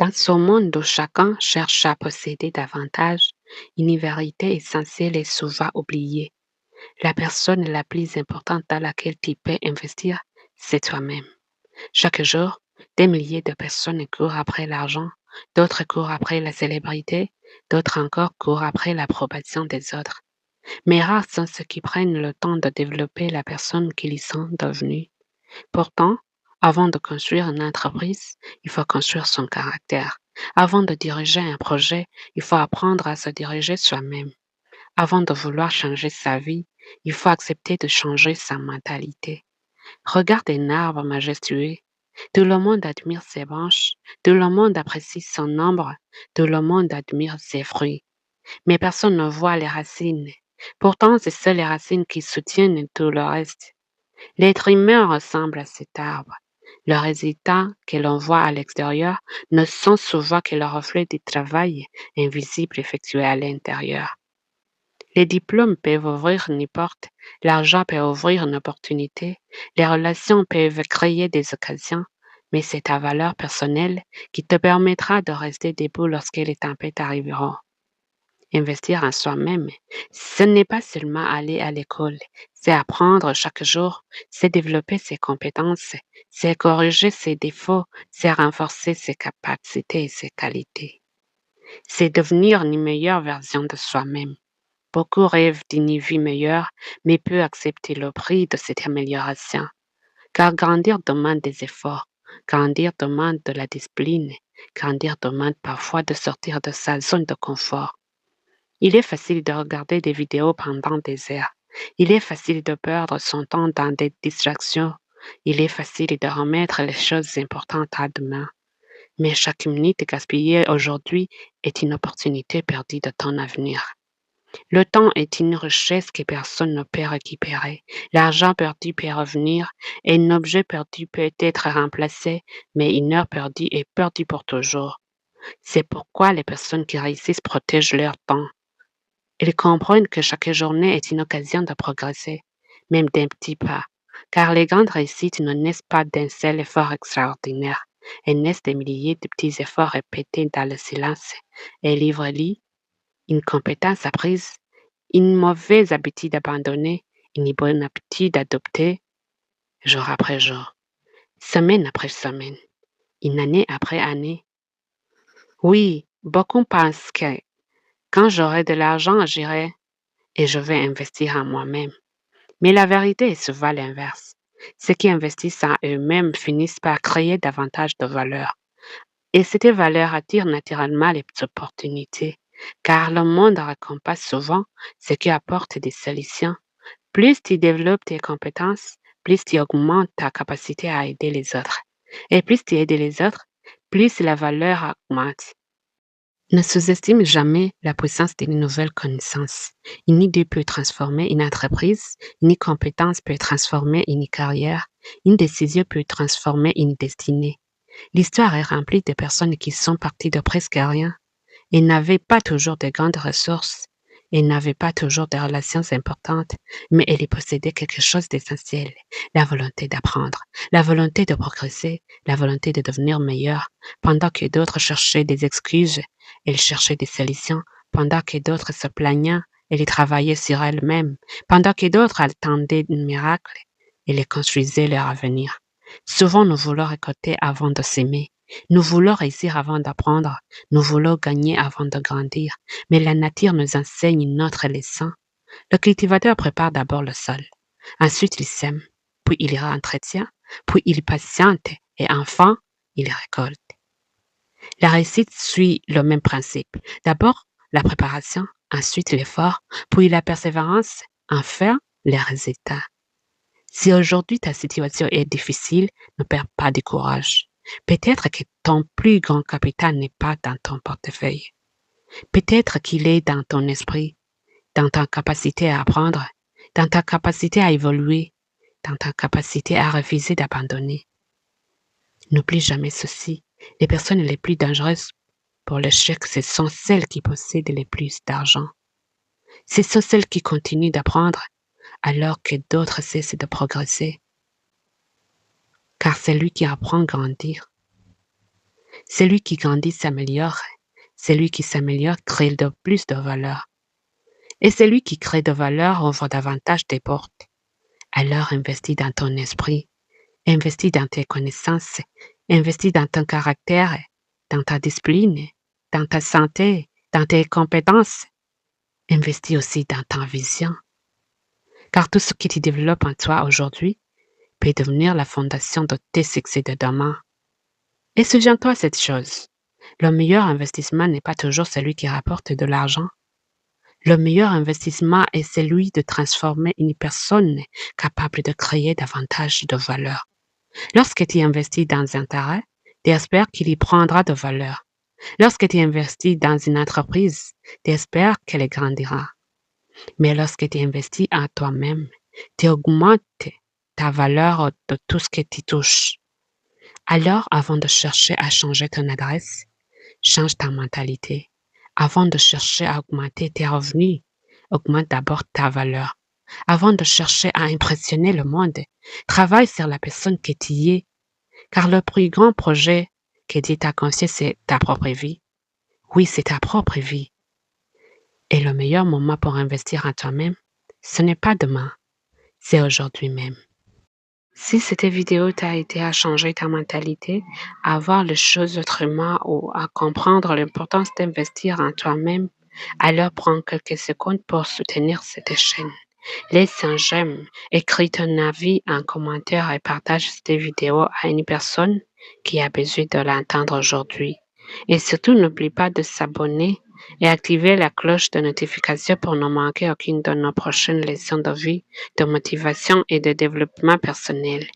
Dans ce monde où chacun cherche à posséder davantage, une vérité essentielle est souvent oubliée. La personne la plus importante dans laquelle tu peux investir, c'est toi-même. Chaque jour, des milliers de personnes courent après l'argent, d'autres courent après la célébrité, d'autres encore courent après l'approbation des autres. Mais rares sont ceux qui prennent le temps de développer la personne qu'ils sont devenus. Pourtant, avant de construire une entreprise, il faut construire son caractère. Avant de diriger un projet, il faut apprendre à se diriger soi-même. Avant de vouloir changer sa vie, il faut accepter de changer sa mentalité. Regarde un arbre majestueux. Tout le monde admire ses branches, tout le monde apprécie son ombre, tout le monde admire ses fruits. Mais personne ne voit les racines. Pourtant, c'est seules les racines qui soutiennent tout le reste. L'être humain ressemble à cet arbre. Le résultat que l'on voit à l'extérieur ne sont souvent que le reflet du travail invisible effectué à l'intérieur. Les diplômes peuvent ouvrir une porte, l'argent peut ouvrir une opportunité, les relations peuvent créer des occasions, mais c'est ta valeur personnelle qui te permettra de rester debout lorsque les tempêtes arriveront. Investir en soi-même, ce n'est pas seulement aller à l'école, c'est apprendre chaque jour, c'est développer ses compétences, c'est corriger ses défauts, c'est renforcer ses capacités et ses qualités. C'est devenir une meilleure version de soi-même. Beaucoup rêvent d'une vie meilleure, mais peu accepter le prix de cette amélioration. Car grandir demande des efforts, grandir demande de la discipline, grandir demande parfois de sortir de sa zone de confort. Il est facile de regarder des vidéos pendant des heures. Il est facile de perdre son temps dans des distractions. Il est facile de remettre les choses importantes à demain. Mais chaque minute gaspillée aujourd'hui est une opportunité perdue de ton avenir. Le temps est une richesse que personne ne peut récupérer. L'argent perdu peut revenir, un objet perdu peut être remplacé, mais une heure perdue est perdue pour toujours. C'est pourquoi les personnes qui réussissent protègent leur temps. Ils comprennent que chaque journée est une occasion de progresser, même d'un petit pas, car les grandes réussites ne naissent pas d'un seul effort extraordinaire, elles naissent des milliers de petits efforts répétés dans le silence. Un livre lu, une compétence apprise, une mauvaise habitude abandonnée, une bonne habitude adoptée, jour après jour, semaine après semaine, une année après année. Oui, beaucoup pensent que quand j'aurai de l'argent, j'irai et je vais investir en moi-même. Mais la vérité est souvent l'inverse. Ceux qui investissent en eux-mêmes finissent par créer davantage de valeur. Et cette valeur attire naturellement les opportunités, car le monde récompense souvent ce qui apporte des solutions. Plus tu développes tes compétences, plus tu augmentes ta capacité à aider les autres. Et plus tu aides les autres, plus la valeur augmente. Ne sous-estime jamais la puissance d'une nouvelle connaissance. Une idée peut transformer une entreprise, une compétence peut transformer une carrière, une décision peut transformer une destinée. L'histoire est remplie de personnes qui sont parties de presque rien et n'avaient pas toujours de grandes ressources et n'avaient pas toujours de relations importantes, mais elles possédaient quelque chose d'essentiel, la volonté d'apprendre, la volonté de progresser, la volonté de devenir meilleur. Pendant que d'autres cherchaient des excuses, elles cherchaient des solutions. Pendant que d'autres se plaignaient, elles travaillaient sur elles-mêmes. Pendant que d'autres attendaient un miracle, elles construisaient leur avenir. Souvent, nous voulons récolter avant de s'aimer. Nous voulons réussir avant d'apprendre. Nous voulons gagner avant de grandir. Mais la nature nous enseigne une autre leçon. Le cultivateur prépare d'abord le sol. Ensuite, il sème. Puis il entretient. Puis il patiente. Et enfin, il récolte. La réussite suit le même principe. D'abord, la préparation. Ensuite, l'effort. Puis la persévérance. Enfin, les résultats. Si aujourd'hui ta situation est difficile, ne perds pas de courage. Peut-être que ton plus grand capital n'est pas dans ton portefeuille. Peut-être qu'il est dans ton esprit, dans ta capacité à apprendre, dans ta capacité à évoluer, dans ta capacité à refuser d'abandonner. N'oublie jamais ceci. Les personnes les plus dangereuses pour l'échec, ce sont celles qui possèdent le plus d'argent. Ce sont celles qui continuent d'apprendre alors que d'autres cessent de progresser. Car c'est lui qui apprend à grandir. Celui qui grandit s'améliore. Celui qui s'améliore crée de plus de valeur. Et celui qui crée de valeur ouvre davantage tes portes. Alors investis dans ton esprit, investis dans tes connaissances, investis dans ton caractère, dans ta discipline, dans ta santé, dans tes compétences. Investis aussi dans ta vision. Car tout ce qui tu développes en toi aujourd'hui peut devenir la fondation de tes succès de demain. Et souviens-toi cette chose. Le meilleur investissement n'est pas toujours celui qui rapporte de l'argent. Le meilleur investissement est celui de transformer une personne capable de créer davantage de valeur. Lorsque tu investis dans un terrain, tu espères qu'il y prendra de valeur. Lorsque tu investis dans une entreprise, tu espères qu'elle grandira. Mais lorsque tu investis en toi-même, tu augmentes ta valeur de tout ce que tu touches. Alors, avant de chercher à changer ton adresse, change ta mentalité. Avant de chercher à augmenter tes revenus, augmente d'abord ta valeur. Avant de chercher à impressionner le monde, travaille sur la personne que tu es. Car le plus grand projet que Dieu t'a confié, c'est ta propre vie. Oui, c'est ta propre vie. Et le meilleur moment pour investir en toi-même, ce n'est pas demain, c'est aujourd'hui même. Si cette vidéo t'a aidé à changer ta mentalité, à voir les choses autrement ou à comprendre l'importance d'investir en toi-même, alors prends quelques secondes pour soutenir cette chaîne. Laisse un j'aime, écris ton avis en commentaire et partage cette vidéo à une personne qui a besoin de l'entendre aujourd'hui. Et surtout, n'oublie pas de s'abonner et activer la cloche de notification pour ne manquer aucune de nos prochaines leçons de vie, de motivation et de développement personnel.